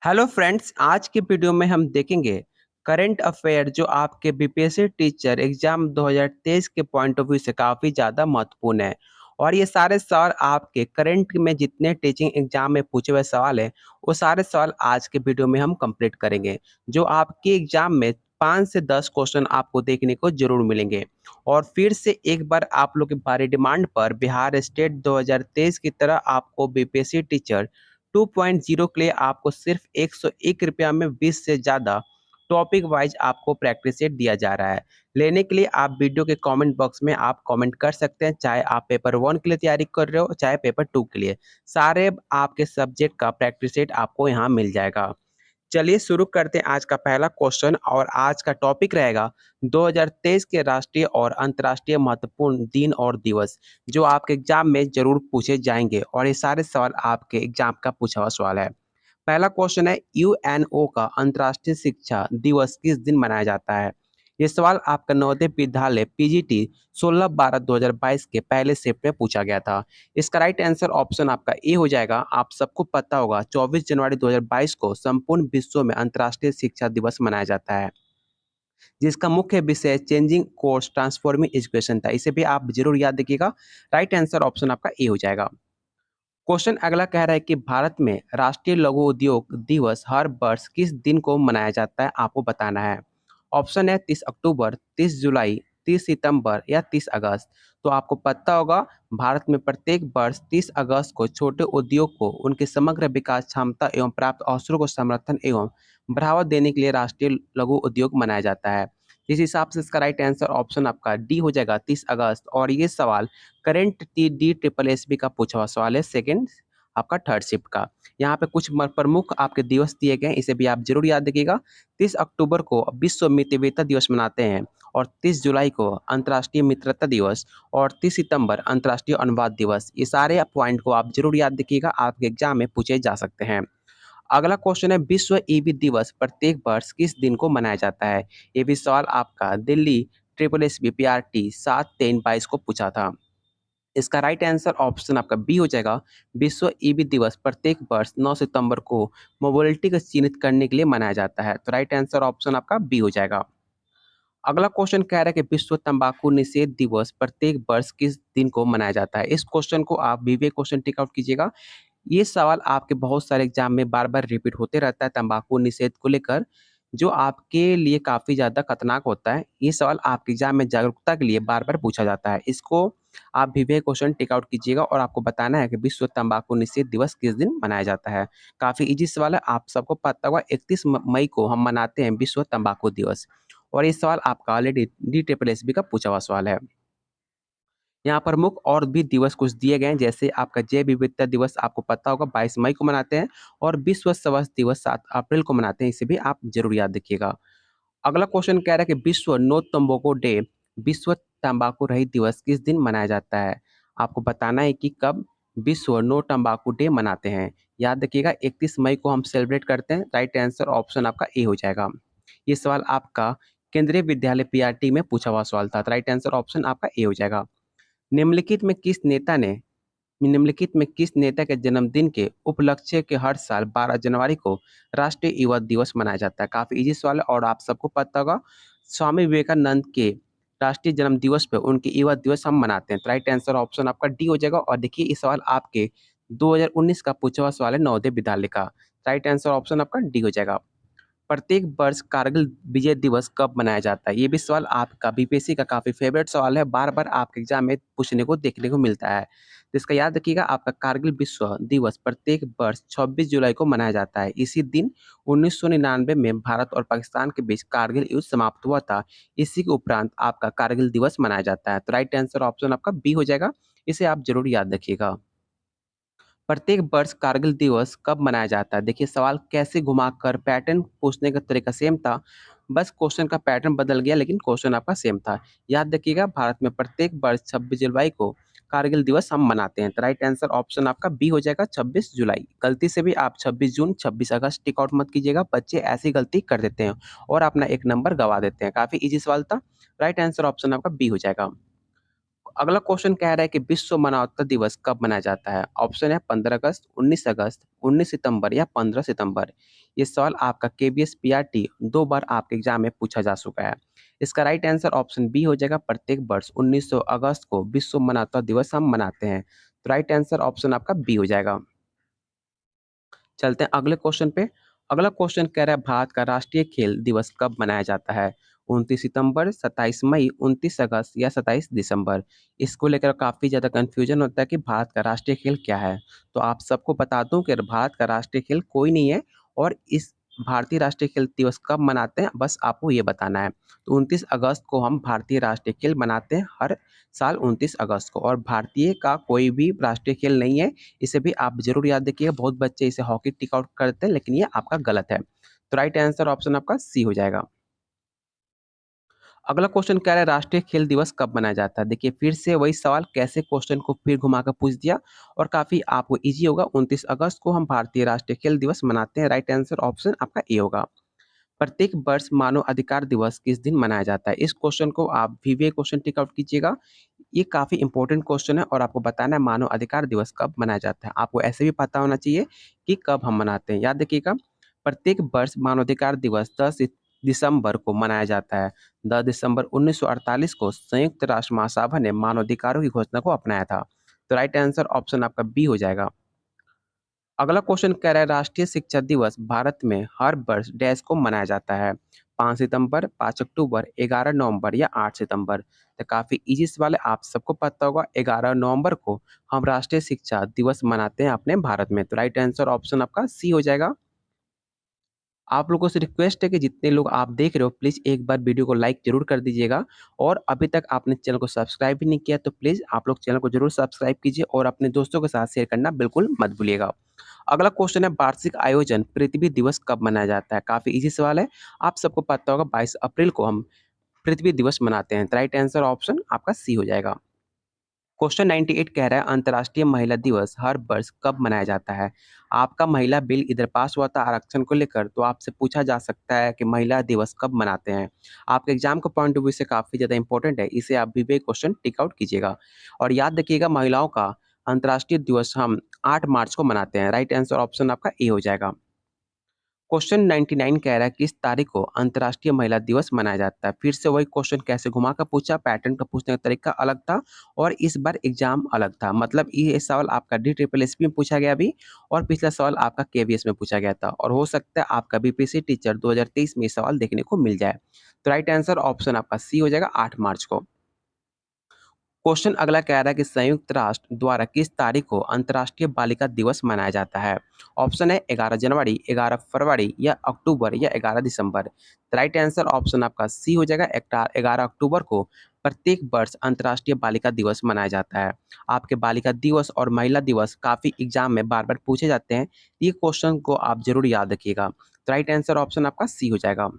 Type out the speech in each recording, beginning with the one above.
Hello friends, आज के video में हम देखेंगे करंट अफेयर जो आपके बीपीएससी टीचर एग्जाम 2023 के पॉइंट ऑफ व्यू से काफ़ी ज़्यादा महत्वपूर्ण है। और ये सारे सवाल आपके करंट में जितने टीचिंग एग्जाम में पूछे हुए सवाल हैं, वो सारे सवाल आज के वीडियो में हम कंप्लीट करेंगे, जो आपके एग्जाम में 5 से 10 क्वेश्चन आपको देखने को जरूर मिलेंगे। और फिर से एक बार आप लोग के भारी डिमांड पर बिहार स्टेट 2023 की तरह आपको बीपीएससी टीचर 2.0 के लिए आपको सिर्फ 101 रुपया में 20 से ज़्यादा टॉपिक वाइज आपको प्रैक्टिस सेट दिया जा रहा है। लेने के लिए आप वीडियो के कमेंट बॉक्स में आप कमेंट कर सकते हैं, चाहे आप पेपर 1 के लिए तैयारी कर रहे हो चाहे पेपर 2 के लिए। सारे आपके सब्जेक्ट का प्रैक्टिस सेट आपको यहाँ मिल जाएगा। चलिए शुरू करते हैं आज का पहला क्वेश्चन। और आज का टॉपिक रहेगा 2023 के राष्ट्रीय और अंतर्राष्ट्रीय महत्वपूर्ण दिन और दिवस, जो आपके एग्जाम में जरूर पूछे जाएंगे। और ये सारे सवाल आपके एग्जाम का पूछा हुआ सवाल है। पहला क्वेश्चन है, यूएनओ का अंतर्राष्ट्रीय शिक्षा दिवस किस दिन मनाया जाता है? ये सवाल आपका नवोदय विद्यालय पीजीटी 16/12/2022 के पहले शिफ्ट में पूछा गया था। इसका राइट आंसर ऑप्शन आपका ए हो जाएगा। आप सबको पता होगा 24 जनवरी 2022 को संपूर्ण विश्व में अंतर्राष्ट्रीय शिक्षा दिवस मनाया जाता है, जिसका मुख्य विषय चेंजिंग कोर्स ट्रांसफॉर्मिंग एजुकेशन था। इसे भी आप जरूर याद रखिएगा। राइट आंसर ऑप्शन आपका ए हो जाएगा। क्वेश्चन अगला कह रहा है कि भारत में राष्ट्रीय लघु उद्योग दिवस हर वर्ष किस दिन को मनाया जाता है, आपको बताना है। ऑप्शन है 30 अक्टूबर, 30 जुलाई, 30 सितंबर या 30 अगस्त। तो आपको पता होगा भारत में प्रत्येक वर्ष 30 अगस्त को छोटे उद्योग को उनके समग्र विकास क्षमता एवं प्राप्त अवसरों को समर्थन एवं बढ़ावा देने के लिए राष्ट्रीय लघु उद्योग मनाया जाता है। इस हिसाब से इसका राइट आंसर ऑप्शन आपका डी हो जाएगा, 30 अगस्त। और ये सवाल current D triple S B का पूछा हुआ सवाल है, सेकंड आपका थर्ड शिफ्ट का। यहाँ पे कुछ प्रमुख आपके दिवस दिए गए हैं, इसे भी आप जरूर याद रखिएगा। 30 अक्टूबर को विश्व मितव्ययिता दिवस मनाते हैं, और 30 जुलाई को अंतर्राष्ट्रीय मित्रता दिवस, और 30 सितंबर अंतर्राष्ट्रीय अनुवाद दिवस। ये सारे पॉइंट को आप जरूर याद रखिएगा, आपके एग्जाम में पूछे जा सकते हैं। अगला क्वेश्चन है, विश्व ईबी दिवस प्रत्येक वर्ष किस दिन को मनाया जाता है? ये भी सवाल आपका Delhi triple S B P R T 7/3/22 को पूछा था। इसका राइट आंसर ऑप्शन आपका बी हो जाएगा। विश्व ईबी दिवस प्रत्येक वर्ष 9 सितंबर को मोबिलिटी को चिन्हित करने के लिए मनाया जाता है। तो राइट आंसर ऑप्शन आपका बी हो जाएगा। अगला क्वेश्चन कह रहा है कि विश्व तंबाकू निषेध दिवस प्रत्येक वर्ष किस दिन को मनाया जाता है? इस क्वेश्चन को आप विवेक क्वेश्चन टिक आउट कीजिएगा। ये सवाल आपके बहुत सारे एग्जाम में बार बार रिपीट होते रहता है तंबाकू निषेध को लेकर, जो आपके लिए काफी ज्यादा खतरनाक होता है। ये सवाल आपके एग्जाम में जागरूकता के लिए बार बार पूछा जाता है। इसको आप विवेक क्वेश्चन टिक आउट कीजिएगा और आपको बताना है कि विश्व तंबाकू निषेध दिवस किस दिन मनाया जाता है। काफी इजी सवाल है, आप सबको पता होगा 31 मई को हम मनाते हैं विश्व तंबाकू दिवस। और ये सवाल आपका already D triple S B का पूछा हुआ सवाल है। यहाँ प्रमुख और भी दिवस कुछ दिए गए हैं, जैसे आपका जैव विविधता दिवस आपको पता होगा 22 मई को मनाते हैं, और विश्व स्वास्थ्य दिवस 7 अप्रैल को मनाते हैं। इसे भी आप जरूर याद रखिएगा। अगला क्वेश्चन कह रहा है कि विश्व नो तंबाकू डे, विश्व तंबाकू रहित दिवस किस दिन मनाया जाता है? आपको बताना है कि कब विश्व नो तंबाकू डे मनाते हैं। याद रखिएगा 31 मई को हम सेलिब्रेट करते हैं। राइट आंसर ऑप्शन आपका ए हो जाएगा। ये सवाल आपका केंद्रीय विद्यालय पीआरटी में पूछा हुआ सवाल था। राइट आंसर ऑप्शन आपका ए हो जाएगा। निम्नलिखित में किस नेता ने निम्नलिखित में किस नेता के जन्मदिन के उपलक्ष्य के हर साल 12 जनवरी को राष्ट्रीय युवा दिवस मनाया जाता है? काफी इजी सवाल है और आप सबको पता होगा स्वामी विवेकानंद के राष्ट्रीय जन्म दिवस पे उनके युवा दिवस हम मनाते हैं। तो राइट आंसर ऑप्शन आपका डी हो जाएगा। और देखिए ये सवाल आपके 2019 का पूछा हुआ सवाल है नवोदय विद्यालय का। राइट आंसर ऑप्शन आपका डी हो जाएगा। प्रत्येक वर्ष कारगिल विजय दिवस कब मनाया जाता है? ये भी सवाल आपका बीपीएससी का काफी फेवरेट सवाल है, बार बार आपके एग्जाम में पूछने को देखने को मिलता है। तो इसका याद रखिएगा, आपका कारगिल विश्व दिवस प्रत्येक वर्ष 26 जुलाई को मनाया जाता है। इसी दिन 1999 में भारत और पाकिस्तान के बीच कारगिल युद्ध समाप्त हुआ था। इसी के उपरांत आपका कारगिल दिवस मनाया जाता है। तो राइट आंसर ऑप्शन आपका बी हो जाएगा। इसे आप जरूर याद रखिएगा। प्रत्येक वर्ष कारगिल दिवस कब मनाया जाता है? देखिए सवाल कैसे घुमाकर पैटर्न पूछने का तरीका सेम था, बस क्वेश्चन का पैटर्न बदल गया, लेकिन क्वेश्चन आपका सेम था। याद रखिएगा भारत में प्रत्येक वर्ष 26 जुलाई को कारगिल दिवस हम मनाते हैं। तो राइट आंसर ऑप्शन आपका बी हो जाएगा, 26 जुलाई। गलती से भी आप 26 जून 26 अगस्त टिक आउट मत कीजिएगा, बच्चे ऐसी गलती कर देते हैं और अपना एक नंबर गवा देते हैं। काफी इजी सवाल था। राइट आंसर ऑप्शन आपका बी हो जाएगा। अगला क्वेश्चन कह रहा है कि विश्व मानवाधिकार दिवस कब मनाया जाता है? ऑप्शन है 15 अगस्त, 19 अगस्त, 19 सितंबर या 15 सितंबर। ये सवाल आपका केवीएस पीआरटी 2 बार आपके एग्जाम में पूछा जा चुका है। इसका राइट आंसर ऑप्शन बी हो जाएगा, प्रत्येक वर्ष 19 अगस्त को विश्व मानवाधिकार दिवस हम मनाते हैं। तो राइट आंसर ऑप्शन आपका बी हो जाएगा। चलते हैं अगले क्वेश्चन पे। अगला क्वेश्चन कह रहा है भारत का राष्ट्रीय खेल दिवस कब मनाया जाता है? 29 सितंबर, 27 मई, 29 अगस्त या 27 दिसंबर। इसको लेकर काफ़ी ज़्यादा कन्फ्यूजन होता है कि भारत का राष्ट्रीय खेल क्या है। तो आप सबको बता दूं कि भारत का राष्ट्रीय खेल कोई नहीं है, और इस भारतीय राष्ट्रीय खेल दिवस कब मनाते हैं बस आपको ये बताना है। तो 29 अगस्त को हम भारतीय राष्ट्रीय खेल मनाते हैं हर साल 29 अगस्त को, और भारतीय का कोई भी राष्ट्रीय खेल नहीं है। इसे भी आप जरूर याद रखिएगा। बहुत बच्चे इसे हॉकी टिक आउट करते हैं, लेकिन ये आपका गलत है। तो राइट आंसर ऑप्शन आपका सी हो जाएगा। अगला क्वेश्चन कह रहा है राष्ट्रीय खेल दिवस कब मनाया जाता है? देखिए फिर से वही सवाल, कैसे क्वेश्चन को फिर घुमा कर पूछ दिया, और काफी आपको इजी होगा। 29 अगस्त को हम भारतीय राष्ट्रीय खेल दिवस मनाते हैं। राइट आंसर ऑप्शन आपका ए होगा। प्रत्येक वर्ष मानव अधिकार दिवस किस दिन मनाया जाता है? इस क्वेश्चन को आप वीवीए क्वेश्चन टिक आउट कीजिएगा। ये काफ़ी इंपॉर्टेंट क्वेश्चन है, और आपको बताना है मानव अधिकार दिवस कब मनाया जाता है। आपको ऐसे भी पता होना चाहिए कि कब हम मनाते हैं। याद रखिएगा, प्रत्येक वर्ष मानवाधिकार दिवस 10 दिसंबर को मनाया जाता है। 10 दिसंबर 1948 को संयुक्त राष्ट्र महासभा ने मानवाधिकारों की घोषणा को अपनाया था। तो राइट आंसर ऑप्शन आपका बी हो जाएगा। अगला क्वेश्चन कह रहा है राष्ट्रीय शिक्षा दिवस भारत में हर वर्ष डैश को मनाया जाता है? 5 सितंबर, 5 अक्टूबर, 11 नवंबर या 8 सितंबर। तो काफी इजी सवाल है, आप सबको पता होगा। 11 नवंबर को हम राष्ट्रीय शिक्षा दिवस मनाते हैं अपने भारत में। तो राइट आंसर ऑप्शन आपका सी हो जाएगा। आप लोगों से रिक्वेस्ट है कि जितने लोग आप देख रहे हो प्लीज़ एक बार वीडियो को लाइक ज़रूर कर दीजिएगा, और अभी तक आपने चैनल को सब्सक्राइब भी नहीं किया तो प्लीज़ आप लोग चैनल को ज़रूर सब्सक्राइब कीजिए, और अपने दोस्तों के साथ शेयर करना बिल्कुल मत भूलिएगा। अगला क्वेश्चन है वार्षिक आयोजन पृथ्वी दिवस कब मनाया जाता है? काफ़ी ईज़ी सवाल है, आप सबको पता होगा 22 अप्रैल को हम पृथ्वी दिवस मनाते हैं। तो राइट आंसर ऑप्शन आपका सी हो जाएगा। क्वेश्चन 98 कह रहा है अंतर्राष्ट्रीय महिला दिवस हर वर्ष कब मनाया जाता है? आपका महिला बिल इधर पास हुआ था आरक्षण को लेकर, तो आपसे पूछा जा सकता है कि महिला दिवस कब मनाते हैं। आपके एग्जाम का पॉइंट ऑफ व्यू से काफ़ी ज़्यादा इंपॉर्टेंट है, इसे आप भी क्वेश्चन टिक आउट कीजिएगा। और याद रखिएगा महिलाओं का अंतर्राष्ट्रीय दिवस हम 8 मार्च को मनाते हैं। राइट आंसर ऑप्शन आपका ए हो जाएगा। क्वेश्चन 99 कह रहा है किस तारीख को अंतर्राष्ट्रीय महिला दिवस मनाया जाता है? फिर से वही क्वेश्चन, कैसे घुमा कर पूछा, पैटर्न का पूछने का तरीका अलग था, और इस बार एग्जाम अलग था। मतलब ये सवाल आपका डी ट्रिपल एस पी में पूछा गया अभी, और पिछला सवाल आपका केवीएस में पूछा गया था, और हो सकता है आपका बीपीएससी टीचर 2023 में ये सवाल देखने को मिल जाए। तो राइट आंसर ऑप्शन आपका सी हो जाएगा, 8 मार्च को। क्वेश्चन अगला कह रहा है कि संयुक्त राष्ट्र द्वारा किस तारीख को अंतर्राष्ट्रीय बालिका दिवस मनाया जाता है? ऑप्शन है 11 जनवरी, 11 फरवरी या अक्टूबर या 11 दिसंबर। राइट आंसर ऑप्शन आपका सी हो जाएगा, 11 अक्टूबर को प्रत्येक वर्ष अंतर्राष्ट्रीय बालिका दिवस मनाया जाता है। आपके बालिका दिवस और महिला दिवस काफी एग्जाम में बार बार पूछे जाते हैं, ये क्वेश्चन को आप जरूर याद रखिएगा। राइट आंसर ऑप्शन आपका सी हो जाएगा।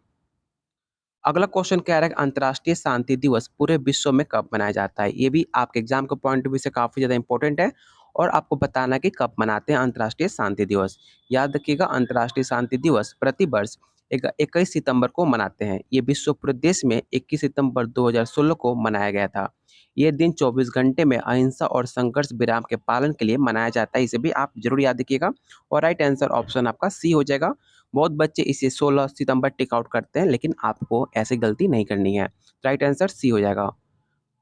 अगला क्वेश्चन कह रहा है कि अंतर्राष्ट्रीय शांति दिवस पूरे विश्व में कब मनाया जाता है? ये भी आपके एग्जाम के पॉइंट ऑफ व्यू से काफ़ी ज़्यादा इंपॉर्टेंट है, और आपको बताना है कि कब मनाते हैं अंतर्राष्ट्रीय शांति दिवस। याद रखिएगा अंतर्राष्ट्रीय शांति दिवस प्रति वर्ष 21 सितंबर को मनाते हैं। ये विश्व पूरे देश में 21 सितंबर 2016 को मनाया गया था। ये दिन 24 घंटे में अहिंसा और संघर्ष विराम के पालन के लिए मनाया जाता है। इसे भी आप जरूर याद रखिएगा, और राइट आंसर ऑप्शन आपका सी हो जाएगा। बहुत बच्चे इसे 16 सितंबर टिक आउट करते हैं, लेकिन आपको ऐसी गलती नहीं करनी है। राइट आंसर सी हो जाएगा।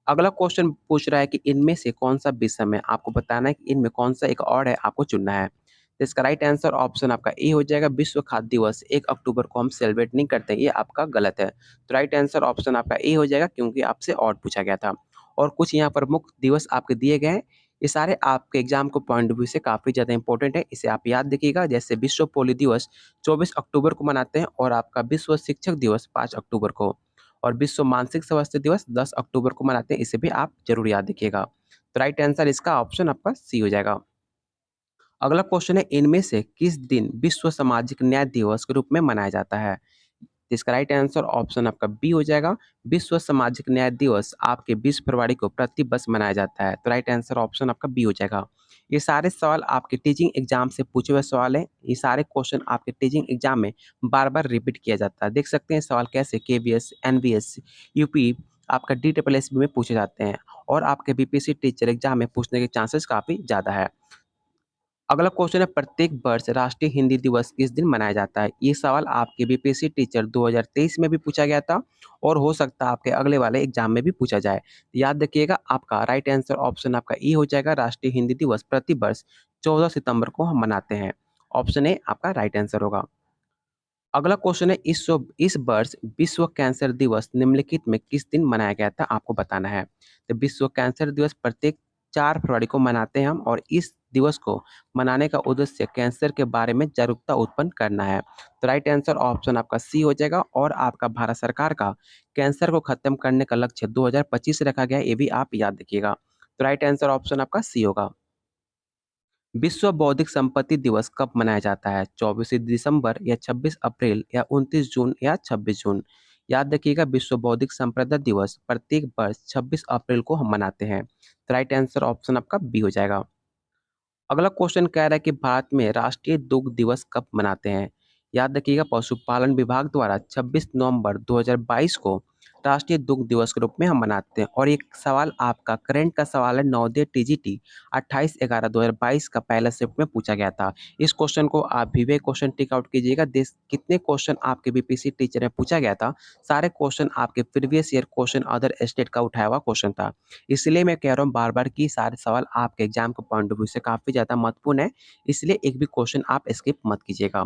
अगला क्वेश्चन पूछ रहा है कि इनमें से कौन सा विषम है? आपको बताना है कि इनमें कौन सा एक और है, आपको चुनना है। तो इसका राइट आंसर ऑप्शन आपका ए हो जाएगा, विश्व खाद्य दिवस 1 अक्टूबर को हम सेलिब्रेट नहीं करते, ये आपका गलत है। तो राइट आंसर ऑप्शन आपका ए हो जाएगा, क्योंकि आपसे और पूछा गया था। और कुछ यहाँ पर मुख्य दिवस आपके दिए गए हैं, ये सारे आपके एग्जाम को पॉइंट ऑफ व्यू से काफ़ी ज़्यादा इंपॉर्टेंट है, इसे आप याद रखिएगा। जैसे विश्व पोलियो दिवस 24 अक्टूबर को मनाते हैं, और आपका विश्व शिक्षक दिवस 5 अक्टूबर को, और विश्व मानसिक स्वास्थ्य दिवस 10 अक्टूबर को मनाते हैं, इसे भी आप जरूर याद रखिएगा। तो राइट आंसर इसका ऑप्शन आपका सी हो जाएगा। अगला क्वेश्चन है इनमें से किस दिन विश्व सामाजिक न्याय दिवस के रूप में मनाया जाता है? इसका राइट आंसर ऑप्शन आपका बी हो जाएगा, विश्व सामाजिक न्याय दिवस आपके 20 फरवरी को प्रति वर्ष मनाया जाता है। तो राइट आंसर ऑप्शन आपका बी हो जाएगा। ये सारे सवाल आपके टीचिंग एग्जाम से पूछे हुए सवाल हैं। ये सारे क्वेश्चन आपके टीचिंग एग्जाम में बार बार रिपीट किया जाता है। देख सकते हैं सवाल कैसे केवीएस, एनवीएस, यूपी, आपका डी ट्रिपल एस में पूछे जाते हैं। और आपके बीपीएससी टीचर एग्जाम में पूछने के चांसेस काफ़ी ज़्यादा है। अगला क्वेश्चन है, प्रत्येक वर्ष राष्ट्रीय हिंदी दिवस किस दिन मनाया जाता है? ये सवाल आपके बीपीएससी टीचर 2023 में भी पूछा गया था और हो सकता है आपके अगले वाले एग्जाम में भी पूछा जाए। याद रखिएगा, आपका राइट आंसर ऑप्शन आपका ई हो जाएगा। राष्ट्रीय हिंदी दिवस प्रति वर्ष 14 सितंबर को हम मनाते हैं। ऑप्शन ए आपका राइट आंसर होगा। अगला क्वेश्चन है, इस वर्ष विश्व कैंसर दिवस निम्नलिखित में किस दिन मनाया गया था? आपको बताना है। तो विश्व कैंसर दिवस प्रत्येक 4 फरवरी को मनाते हैं हम, और इस दिवस को मनाने का उद्देश्य कैंसर के बारे में जागरूकता उत्पन्न करना है। तो राइट आंसर ऑप्शन आपका सी हो जाएगा। और आपका भारत सरकार का कैंसर को खत्म करने का लक्ष्य 2025 रखा गया है, ये भी आप याद रखिएगा। तो राइट आंसर ऑप्शन आपका सी होगा। विश्व बौद्धिक संपत्ति दिवस कब मनाया जाता है? 24 दिसंबर या 26 अप्रैल या 29 जून या 26 जून? याद रखिएगा, विश्व बौद्धिक संपदा दिवस प्रत्येक वर्ष 26 अप्रैल को हम मनाते हैं। तो राइट आंसर ऑप्शन आपका बी हो जाएगा। अगला क्वेश्चन कह रहा है कि भारत में राष्ट्रीय दुग्ध दिवस कब मनाते हैं? याद रखिएगा, पशुपालन विभाग द्वारा 26 नवंबर 2022 को राष्ट्रीय दुग्ध दिवस के रूप में हम मनाते हैं। और एक सवाल आपका करंट का सवाल है, नवोदय टीजीटी 28/11/2022 का पहला शिफ्ट में पूछा गया था। इस क्वेश्चन को आप भी वे क्वेश्चन टिक आउट कीजिएगा। देश कितने क्वेश्चन आपके बीपीएससी टीचर में पूछा गया था, सारे क्वेश्चन आपके previous year question other state का उठाया हुआ क्वेश्चन था। इसलिए मैं कह रहा हूँ बार-बार कि सारे सवाल आपके एग्जाम के पॉइंट ऑफ व्यू से काफ़ी ज़्यादा महत्वपूर्ण है, इसलिए एक भी क्वेश्चन आप स्किप मत कीजिएगा।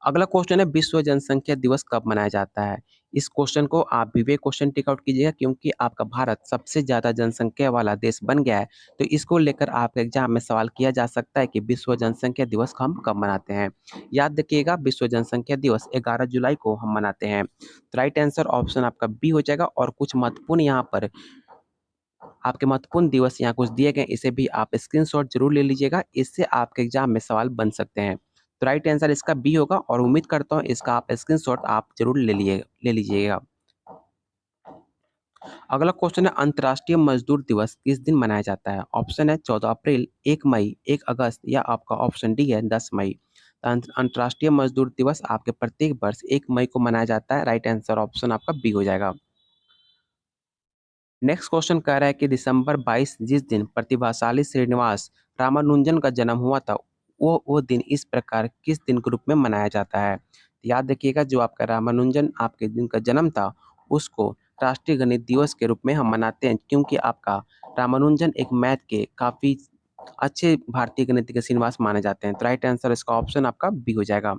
अगला क्वेश्चन है, विश्व जनसंख्या दिवस कब मनाया जाता है? इस क्वेश्चन को आप भी वे क्वेश्चन टिक आउट कीजिएगा, क्योंकि आपका भारत सबसे ज़्यादा जनसंख्या वाला देश बन गया है। तो इसको लेकर आपके एग्जाम में सवाल किया जा सकता है कि विश्व जनसंख्या दिवस हम कब मनाते हैं? याद रखिएगा, विश्व जनसंख्या दिवस 11 जुलाई को हम मनाते हैं। तो राइट आंसर ऑप्शन आपका बी हो जाएगा। और कुछ महत्वपूर्ण यहाँ पर आपके महत्वपूर्ण दिवस यहाँ कुछ दिए गए, इसे भी आप स्क्रीनशॉट जरूर ले लीजिएगा, इससे आपके एग्जाम में सवाल बन सकते हैं। तो राइट आंसर इसका बी होगा, और उम्मीद करता हूँ इसका आप स्क्रीनशॉट आप जरूर ले लीजिएगा। अगला क्वेश्चन है, अंतर्राष्ट्रीय मजदूर दिवस किस दिन मनाया जाता है? ऑप्शन है 14 अप्रैल, 1 मई, 1 अगस्त, या आपका ऑप्शन डी है 10 मई। तो अंतर्राष्ट्रीय मजदूर दिवस आपके प्रत्येक वर्ष 1 मई को मनाया जाता है। राइट आंसर ऑप्शन आपका बी हो जाएगा। नेक्स्ट क्वेश्चन कह रहा है कि दिसंबर 22 जिस दिन प्रतिभाशाली श्रीनिवास रामानुजन का जन्म हुआ था, वो दिन इस प्रकार किस दिन के रूप में मनाया जाता है? याद रखिएगा, जो आपका रामानुजन आपके दिन का जन्म था, उसको राष्ट्रीय गणित दिवस के रूप में हम मनाते हैं, क्योंकि आपका रामानुजन एक मैथ के काफी अच्छे भारतीय गणित के श्रीनिवास माने जाते हैं। तो राइट आंसर इसका ऑप्शन आपका बी हो जाएगा।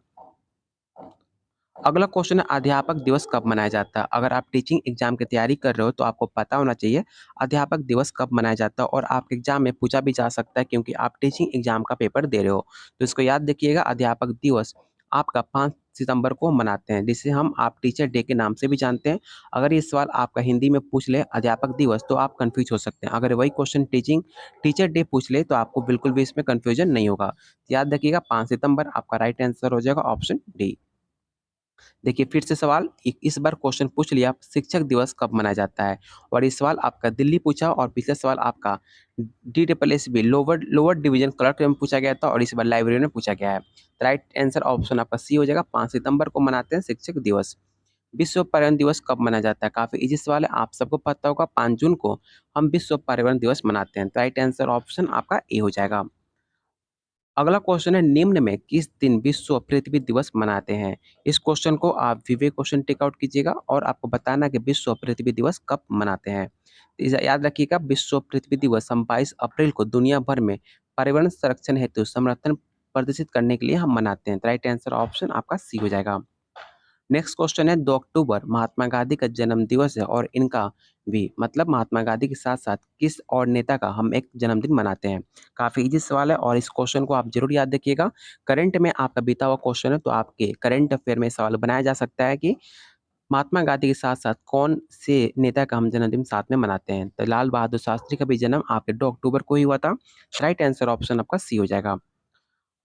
अगला क्वेश्चन है, अध्यापक दिवस कब मनाया जाता है? अगर आप टीचिंग एग्जाम की तैयारी कर रहे हो तो आपको पता होना चाहिए अध्यापक दिवस कब मनाया जाता है, और आपके एग्जाम में पूछा भी जा सकता है, क्योंकि आप टीचिंग एग्जाम का पेपर दे रहे हो। तो इसको याद रखिएगा, अध्यापक दिवस आपका 5 सितंबर को मनाते हैं, जिसे हम आप टीचर डे के नाम से भी जानते हैं। अगर ये सवाल आपका हिंदी में पूछ ले अध्यापक दिवस, तो आप कंफ्यूज हो सकते हैं। अगर वही क्वेश्चन टीचर डे पूछ ले, तो आपको बिल्कुल भी इसमें कंफ्यूजन नहीं होगा। याद रखिएगा, 5 सितंबर आपका राइट आंसर हो जाएगा ऑप्शन डी। देखिए फिर से सवाल, इस बार क्वेश्चन पूछ लिया, शिक्षक दिवस कब मनाया जाता है? और इस सवाल आपका दिल्ली पूछा, और पिछला सवाल आपका DSSB lower lower division clerk में पूछा गया था, और इस बार लाइब्रेरी में पूछा गया है। राइट आंसर ऑप्शन आपका सी हो जाएगा। 5 सितंबर को मनाते हैं शिक्षक दिवस। विश्व पर्यावरण दिवस कब मनाया जाता है? काफी इजी सवाल है, आप सबको पता होगा, 5 जून को हम विश्व पर्यावरण दिवस मनाते हैं। राइट आंसर ऑप्शन आपका ए हो जाएगा। अगला क्वेश्चन है, निम्न में किस दिन विश्व पृथ्वी दिवस मनाते हैं? इस क्वेश्चन को आप विवेक क्वेश्चन टिक आउट कीजिएगा, और आपको बताना कि विश्व पृथ्वी दिवस कब मनाते हैं। तो याद रखिएगा, विश्व पृथ्वी दिवस हम 22 अप्रैल को दुनिया भर में पर्यावरण संरक्षण हेतु समर्थन प्रदर्शित करने के लिए हम मनाते हैं। राइट आंसर ऑप्शन आपका सी हो जाएगा। नेक्स्ट क्वेश्चन है, 2 अक्टूबर महात्मा गांधी का जन्म दिवस है, और इनका भी मतलब महात्मा गांधी के साथ साथ किस और नेता का हम एक जन्मदिन मनाते हैं? काफी इजी सवाल है, और इस क्वेश्चन को आप जरूर याद रखिएगा। करंट में आपका बीता हुआ क्वेश्चन है, तो आपके करंट अफेयर में सवाल बनाया जा सकता है कि महात्मा गांधी के साथ साथ कौन से नेता का हम जन्मदिन साथ में मनाते हैं? तो लाल बहादुर शास्त्री का भी जन्म आपके 2 अक्टूबर को ही हुआ था। राइट आंसर ऑप्शन आपका सी हो जाएगा।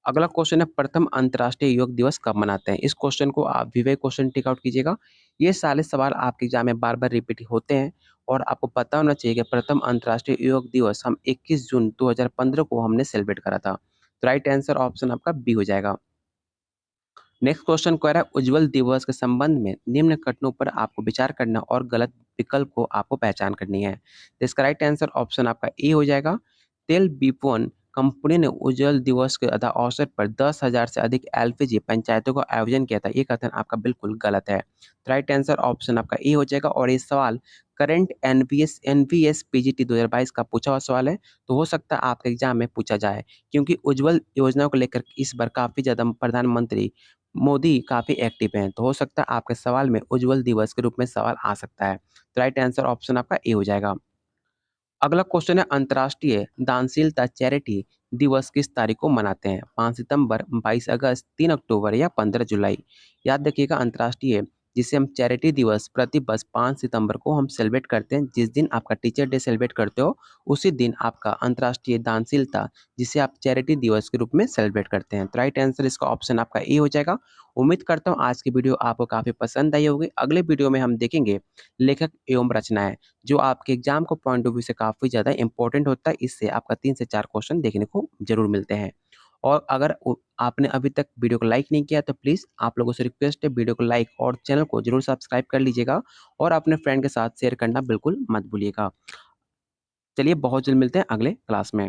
अगला क्वेश्चन है, प्रथम अंतर्राष्ट्रीय योग दिवस कब मनाते हैं? इस क्वेश्चन को आप विवेक क्वेश्चन टिक आउट कीजिएगा। ये सारे सवाल आपके एग्जाम में बार बार रिपीट होते हैं, और आपको पता होना चाहिए कि प्रथम अंतर्राष्ट्रीय योग दिवस हम 21 जून 2015 को हमने सेलिब्रेट करा था। तो राइट आंसर ऑप्शन आपका बी हो जाएगा। नेक्स्ट क्वेश्चन कह रहा है, उज्जवल दिवस के संबंध में निम्न कथनों पर आपको विचार करना और गलत विकल्प को आपको पहचान करनी है। तो इसका राइट आंसर ऑप्शन आपका ए हो जाएगा। तेल विपणन कंपनी ने उज्ज्वल दिवस के अवसर पर 10,000 से अधिक एलपीजी पंचायतों का आयोजन किया था। ये कथन आपका बिल्कुल गलत है। तो राइट आंसर ऑप्शन आपका ए हो जाएगा और ये सवाल करंट एनवीएस पीजीटी 2022 का पूछा हुआ सवाल है, तो हो सकता है आपके एग्जाम में पूछा जाए, क्योंकि उज्ज्वल योजना को लेकर इस बार काफ़ी ज़्यादा प्रधानमंत्री मोदी काफ़ी एक्टिव हैं, तो हो सकता है आपके सवाल में उज्ज्वल दिवस के रूप में सवाल आ सकता है। तो राइट आंसर ऑप्शन आपका ए हो जाएगा। अगला क्वेश्चन है अंतर्राष्ट्रीय दानशीलता चैरिटी दिवस किस तारीख को मनाते हैं? 5 सितंबर, 22 अगस्त, 3 अक्टूबर या 15 जुलाई? याद रखिएगा अंतर्राष्ट्रीय जिसे हम चैरिटी दिवस प्रति वर्ष 5 सितंबर को हम सेलिब्रेट करते हैं। जिस दिन आपका टीचर डे सेलिब्रेट करते हो, उसी दिन आपका अंतर्राष्ट्रीय दानशीलता जिसे आप चैरिटी दिवस के रूप में सेलिब्रेट करते हैं। तो राइट आंसर इसका ऑप्शन आपका ए हो जाएगा। उम्मीद करता हूँ आज की वीडियो आपको काफ़ी पसंद आई होगी। अगले वीडियो में हम देखेंगे लेखक एवं रचनाएँ, जो आपके एग्जाम को पॉइंट ऑफ व्यू से काफ़ी ज़्यादा इंपॉर्टेंट होता है। इससे आपका 3 से 4 क्वेश्चन देखने को ज़रूर मिलते हैं। और अगर आपने अभी तक वीडियो को लाइक नहीं किया तो प्लीज़ आप लोगों से रिक्वेस्ट है, वीडियो को लाइक और चैनल को ज़रूर सब्सक्राइब कर लीजिएगा और अपने फ्रेंड के साथ शेयर करना बिल्कुल मत भूलिएगा। चलिए बहुत जल्द मिलते हैं अगले क्लास में।